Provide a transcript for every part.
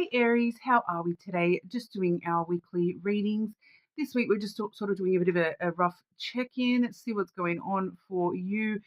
Hey Aries, how are we today? Just doing our weekly readings. This week we're just sort of doing a bit of a rough check-in, see what's going on for you.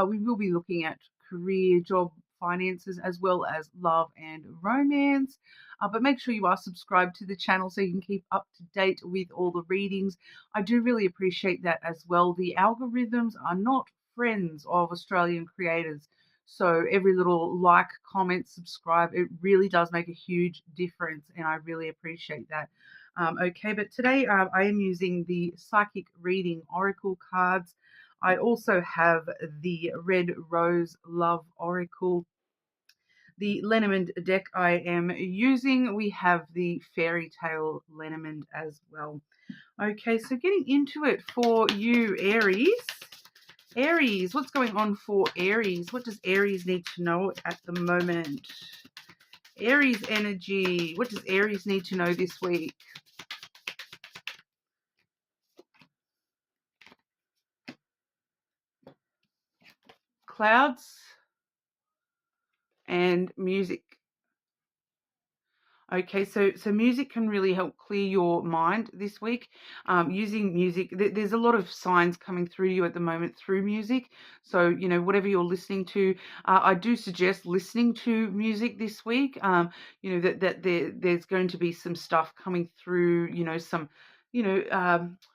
We will be looking at career, job, finances, as well as love and romance. But make sure you are subscribed to the channel so you can keep up to date with all the readings. I do really appreciate that as well. The algorithms are not friends of Australian creators. So every little like, comment, subscribe, it really does make a huge difference, and I really appreciate that. Okay, but today I am using the Psychic Reading Oracle cards. I also have the Red Rose Love Oracle. The Lenormand deck I am using, we have the Fairy Tale Lenormand as well. Okay, so getting into it for you, Aries. Aries, what's going on for Aries? What does Aries need to know at the moment? Aries energy. What does Aries need to know this week? Clouds and music. Okay, so music can really help clear your mind this week. Using music, there's a lot of signs coming through you at the moment through music. So, you know, whatever you're listening to, I do suggest listening to music this week. You know, there's going to be some stuff coming through, you know, some,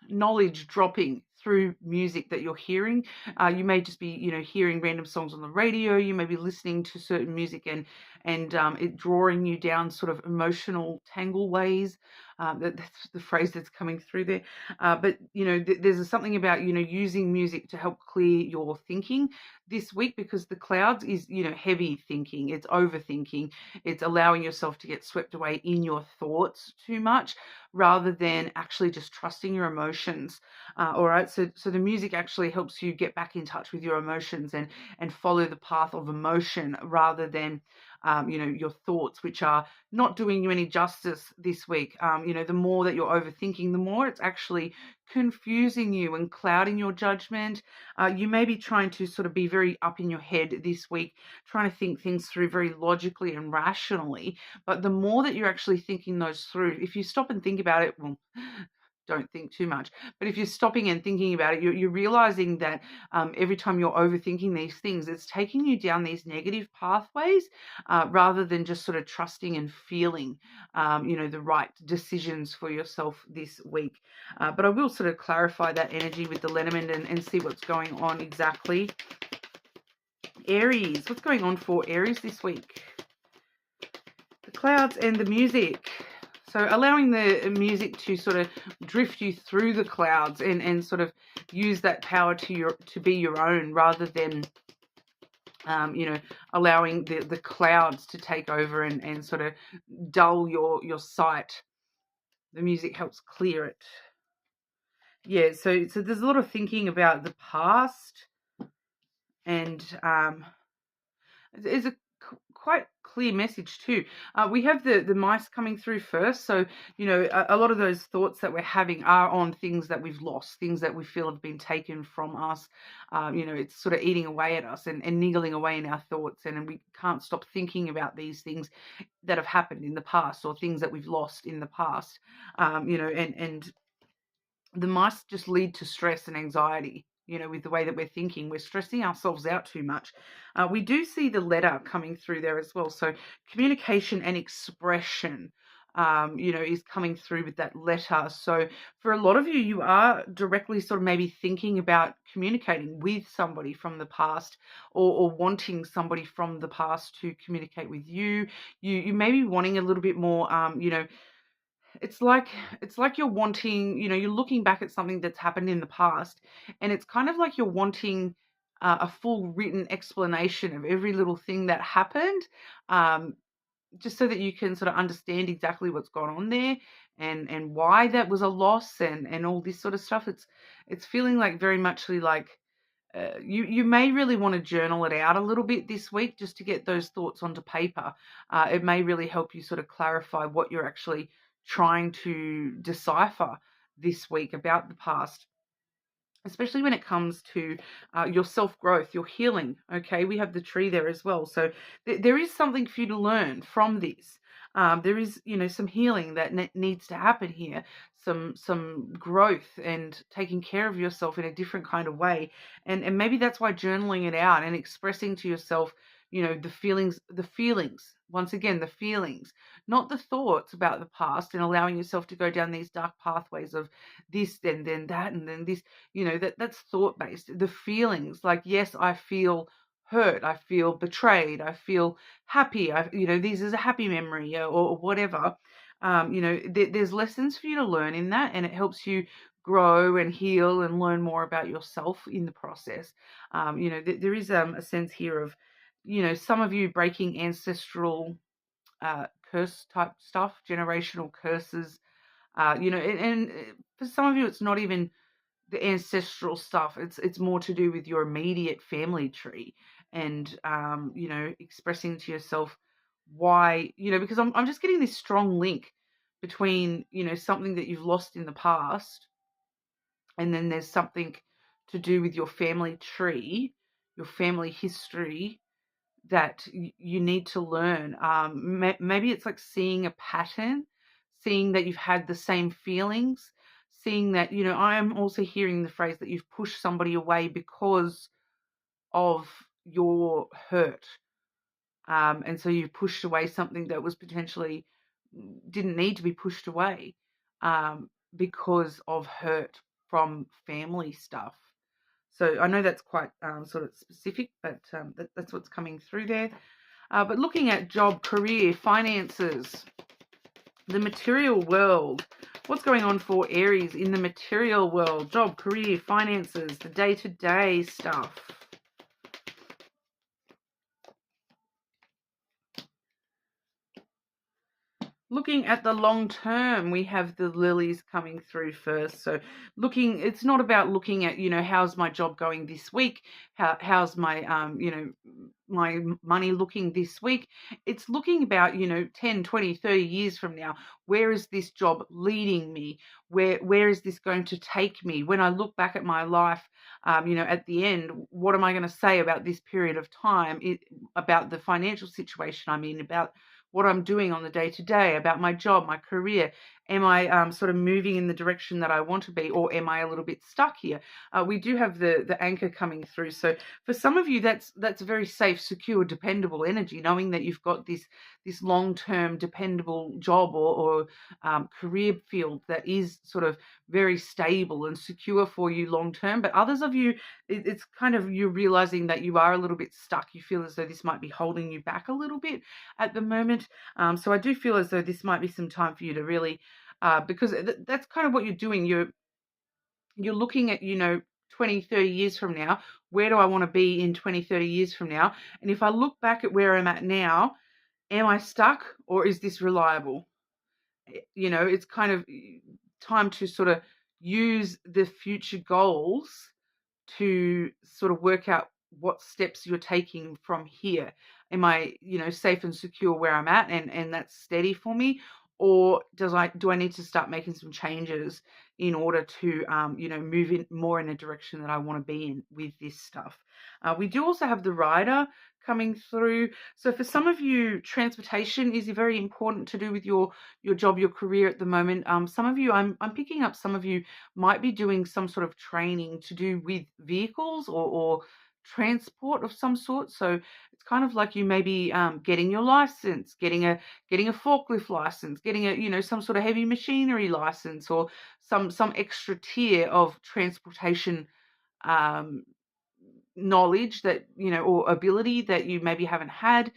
knowledge dropping through music that you're hearing. You may just be, you know, hearing random songs on the radio. You may be listening to certain music and it drawing you down sort of emotional tangleways. That's the phrase that's coming through there. But, you know, there's something about, you know, using music to help clear your thinking this week, because the clouds is, you know, heavy thinking. It's overthinking. It's allowing yourself to get swept away in your thoughts too much rather than actually just trusting your emotions. All right. So the music actually helps you get back in touch with your emotions and follow the path of emotion rather than you know, your thoughts, which are not doing you any justice this week. You know, the more that you're overthinking, the more it's actually confusing you and clouding your judgment. You may be trying to sort of be very up in your head this week, trying to think things through very logically and rationally. But the more that you're actually thinking those through, if you stop and think about it, well, don't think too much. But if you're stopping and thinking about it, you're realizing that every time you're overthinking these things, it's taking you down these negative pathways rather than just sort of trusting and feeling, you know, the right decisions for yourself this week. But I will sort of clarify that energy with the Lenormand and see what's going on exactly. Aries, what's going on for Aries this week? The clouds and the music. So allowing the music to sort of drift you through the clouds and sort of use that power to be your own rather than, you know, allowing the clouds to take over and sort of dull your sight. The music helps clear it. Yeah, so there's a lot of thinking about the past, and there's a quite clear message too. We have the mice coming through first, so you know a lot of those thoughts that we're having are on things that we've lost, things that we feel have been taken from us. You know, it's sort of eating away at us and niggling away in our thoughts, and we can't stop thinking about these things that have happened in the past or things that we've lost in the past. You know, and the mice just lead to stress and anxiety. You know, with the way that we're thinking, we're stressing ourselves out too much. We do see the letter coming through there as well. So communication and expression, you know, is coming through with that letter. So for a lot of you, you are directly sort of maybe thinking about communicating with somebody from the past or wanting somebody from the past to communicate with you. You may be wanting a little bit more, you know, it's like you're wanting, you know, you're looking back at something that's happened in the past, and it's kind of like you're wanting a full written explanation of every little thing that happened, um, just so that you can sort of understand exactly what's gone on there and why that was a loss and all this sort of stuff. It's feeling like very much like you may really want to journal it out a little bit this week just to get those thoughts onto paper. It may really help you sort of clarify what you're actually trying to decipher this week about the past, especially when it comes to your self-growth, your healing. Okay, we have the tree there as well. So there is something for you to learn from this. There is, some healing that needs to happen here, some growth and taking care of yourself in a different kind of way. And maybe that's why journaling it out and expressing to yourself, the feelings, once again, the feelings, not the thoughts about the past, and allowing yourself to go down these dark pathways of this, then that, and then this, that's thought based. The feelings, like, yes, I feel hurt, I feel betrayed, I feel happy, this is a happy memory, or whatever. There's lessons for you to learn in that, and it helps you grow and heal and learn more about yourself in the process. There is a sense here of, some of you breaking ancestral curse type stuff, generational curses. And for some of you, it's not even the ancestral stuff. It's more to do with your immediate family tree, and expressing to yourself why, because I'm just getting this strong link between, something that you've lost in the past, and then there's something to do with your family tree, your family history, that you need to learn. Maybe it's like seeing a pattern, seeing that you've had the same feelings, seeing that, I am also hearing the phrase that you've pushed somebody away because of your hurt. And so you pushed away something that was potentially didn't need to be pushed away, because of hurt from family stuff. So I know that's quite sort of specific, but that's what's coming through there. But looking at job, career, finances, the material world, what's going on for Aries in the material world? Job, career, finances, the day-to-day stuff. Looking at the long term, we have the lilies coming through first. So it's not about looking at, how's my job going this week? How's my, my money looking this week? It's looking about, 10, 20, 30 years from now. Where is this job leading me? Where is this going to take me? When I look back at my life, at the end, what am I going to say about this period of time, about the financial situation I'm in, about what I'm doing on the day-to-day, about my job, my career? Am I sort of moving in the direction that I want to be, or am I a little bit stuck here? We do have the anchor coming through. So for some of you, that's a very safe, secure, dependable energy, knowing that you've got this long-term, dependable job or career field that is sort of very stable and secure for you long-term. But others of you, it's kind of you realizing that you are a little bit stuck. You feel as though this might be holding you back a little bit at the moment. So I do feel as though this might be some time for you to really, because that's kind of what you're doing. You're looking at, 20, 30 years from now, where do I want to be in 20, 30 years from now? And if I look back at where I'm at now, am I stuck, or is this reliable? It's kind of time to sort of use the future goals to sort of work out what steps you're taking from here. Am I, safe and secure where I'm at, and that's steady for me? Or do I need to start making some changes in order to, move in more in a direction that I want to be in with this stuff? We do also have the rider coming through. So for some of you, transportation is very important to do with your job, your career at the moment. Some of you, I'm picking up, some of you might be doing some sort of training to do with vehicles or transport of some sort. So it's kind of like you may be getting your license, getting a forklift license, getting a some sort of heavy machinery license, or some extra tier of transportation knowledge that or ability that you maybe haven't had.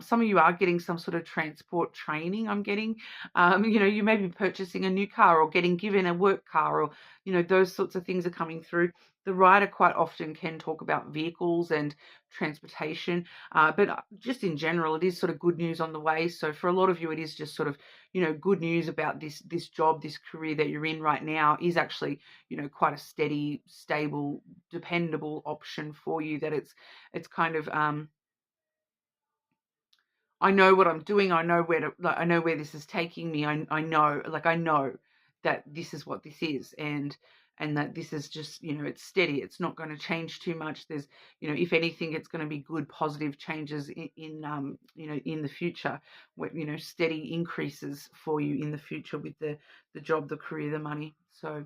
Some of you are getting some sort of transport training. I'm getting you may be purchasing a new car or getting given a work car, or those sorts of things are coming through. The writer quite often can talk about vehicles and transportation, but just in general, it is sort of good news on the way. So for a lot of you, it is just sort of good news about this job, this career that you're in right now is actually quite a steady, stable, dependable option for you. That it's kind of I know what I'm doing. I know I know where this is taking me. I know that this is what this is, and and that this is just, it's steady. It's not going to change too much. There's, if anything, it's going to be good, positive changes in the future, steady increases for you in the future with the job, the career, the money. So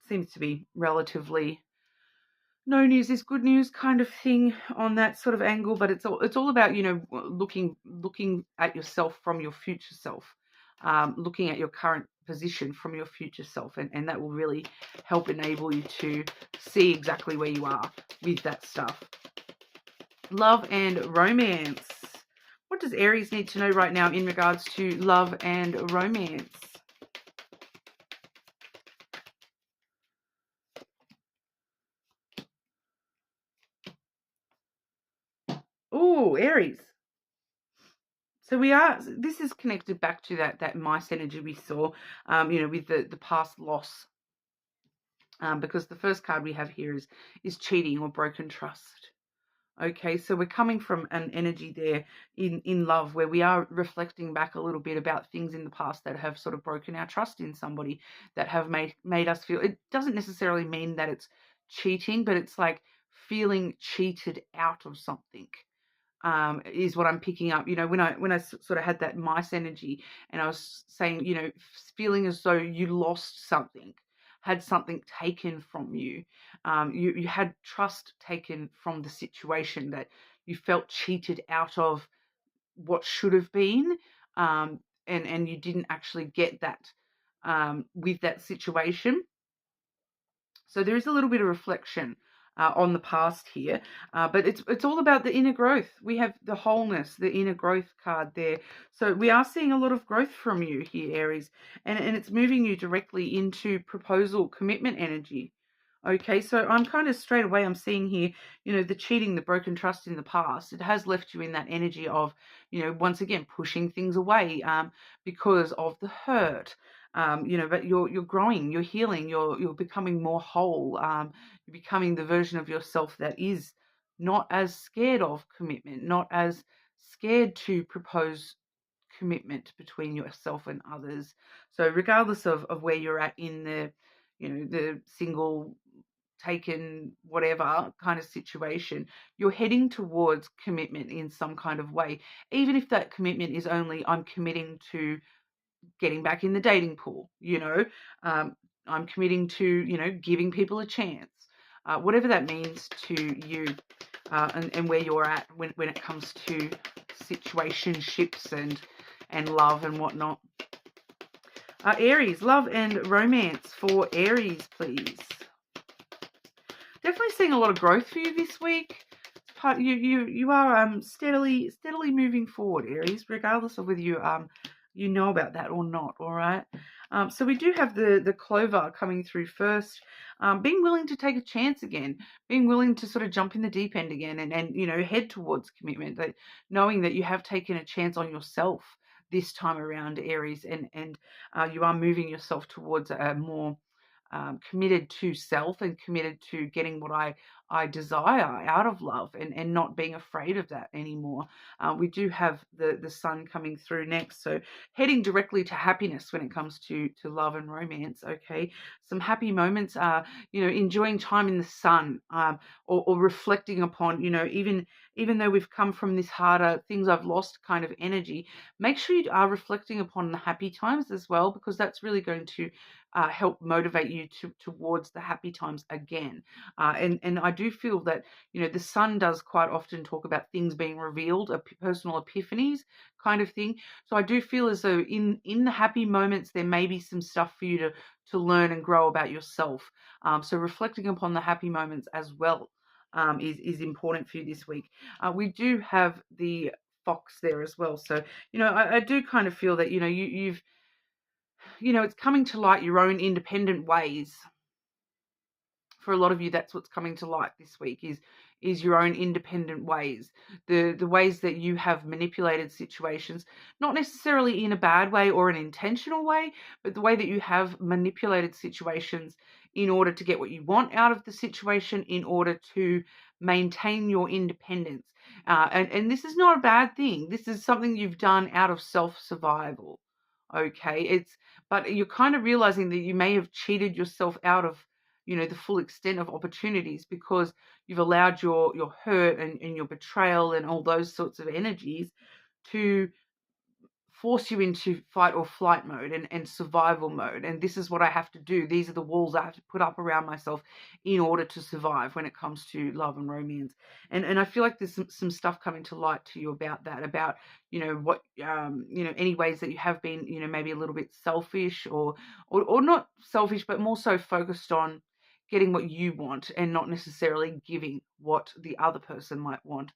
seems to be relatively no news is good news kind of thing on that sort of angle, but it's all about, looking at yourself from your future self, looking at your current position from your future self, and that will really help enable you to see exactly where you are with that stuff. Love and romance. What does Aries need to know right now in regards to love and romance? Oh, Aries. So this is connected back to that mice energy we saw, with the past loss. Because the first card we have here is cheating or broken trust. Okay, so we're coming from an energy there in love, where we are reflecting back a little bit about things in the past that have sort of broken our trust in somebody, that have made us feel. It doesn't necessarily mean that it's cheating, but it's like feeling cheated out of something. Is what I'm picking up. When I sort of had that mice energy, and I was saying, feeling as though you lost something, had something taken from you. You had trust taken from the situation, that you felt cheated out of what should have been, and you didn't actually get that with that situation. So there is a little bit of reflection on the past here, but it's all about the inner growth. We have the wholeness, the inner growth card there. So we are seeing a lot of growth from you here, Aries, and it's moving you directly into proposal, commitment energy. Okay, so I'm kind of straight away, I'm seeing here, the cheating, the broken trust in the past. It has left you in that energy of, once again, pushing things away because of the hurt. But you're growing, you're healing, you're becoming more whole. You're becoming the version of yourself that is not as scared of commitment, not as scared to propose commitment between yourself and others. So regardless of where you're at in the single, taken, whatever kind of situation, you're heading towards commitment in some kind of way, even if that commitment is only, I'm committing to getting back in the dating pool, I'm committing to, giving people a chance, whatever that means to you, and where you're at when it comes to situationships and love and whatnot. Aries, love and romance for Aries, please. Definitely seeing a lot of growth for you this week. You are steadily moving forward, Aries, regardless of whether you know about that or not. All right. So we do have the clover coming through first. Being willing to take a chance again, being willing to sort of jump in the deep end again, and head towards commitment. That knowing that you have taken a chance on yourself this time around, Aries, and you are moving yourself towards a more committed to self, and committed to getting what I desire out of love, and not being afraid of that anymore. We do have the sun coming through next, so heading directly to happiness when it comes to love and romance. Okay, some happy moments are, enjoying time in the sun, or reflecting upon, even though we've come from this harder things I've lost kind of energy, make sure you are reflecting upon the happy times as well, because that's really going to help motivate you towards the happy times again. And I do feel that, the sun does quite often talk about things being revealed, personal epiphanies kind of thing. So I do feel as though in the happy moments, there may be some stuff for you to learn and grow about yourself. So reflecting upon the happy moments as well is important for you this week. We do have the fox there as well. So, I do kind of feel that, you've it's coming to light your own independent ways. For a lot of you, that's what's coming to light this week is your own independent ways, the ways that you have manipulated situations, not necessarily in a bad way or an intentional way, but the way that you have manipulated situations in order to get what you want out of the situation, in order to maintain your independence. And this is not a bad thing. This is something you've done out of self-survival. Okay, but you're kind of realizing that you may have cheated yourself out of the full extent of opportunities, because you've allowed your hurt and your betrayal and all those sorts of energies to force you into fight or flight mode and survival mode. And this is what I have to do. These are the walls I have to put up around myself in order to survive when it comes to love and romance. And I feel like there's some stuff coming to light to you about that, about, what, any ways that you have been, maybe a little bit selfish or not selfish, but more so focused on getting what you want and not necessarily giving what the other person might want.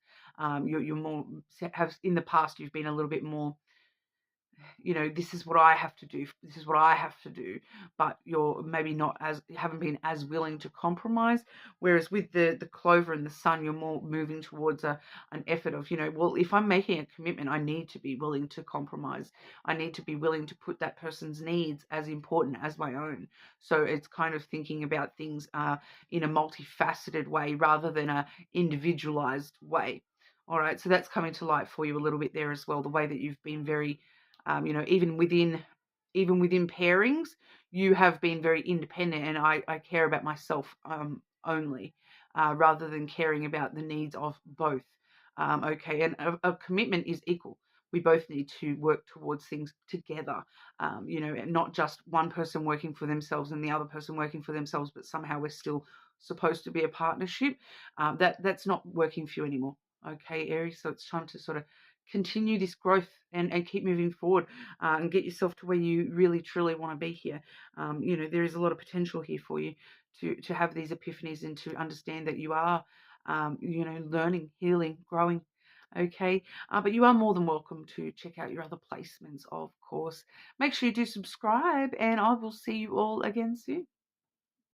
You're more, have in the past, you've been a little bit more, this is what I have to do. This is what I have to do. But you're maybe not haven't been as willing to compromise. Whereas with the clover and the sun, you're more moving towards an effort of, well, if I'm making a commitment, I need to be willing to compromise. I need to be willing to put that person's needs as important as my own. So it's kind of thinking about things in a multifaceted way rather than a individualized way. All right. So that's coming to light for you a little bit there as well. The way that you've been very even within pairings, you have been very independent, and I care about myself only, rather than caring about the needs of both. Okay, and a commitment is equal. We both need to work towards things together, and not just one person working for themselves and the other person working for themselves, but somehow we're still supposed to be a partnership. That's not working for you anymore. Okay, Aries, so it's time to sort of continue this growth and keep moving forward, and get yourself to where you really truly want to be here. There is a lot of potential here for you to have these epiphanies and to understand that you are, learning, healing, growing. Okay, but you are more than welcome to check out your other placements, of course. Make sure you do subscribe, and I will see you all again soon.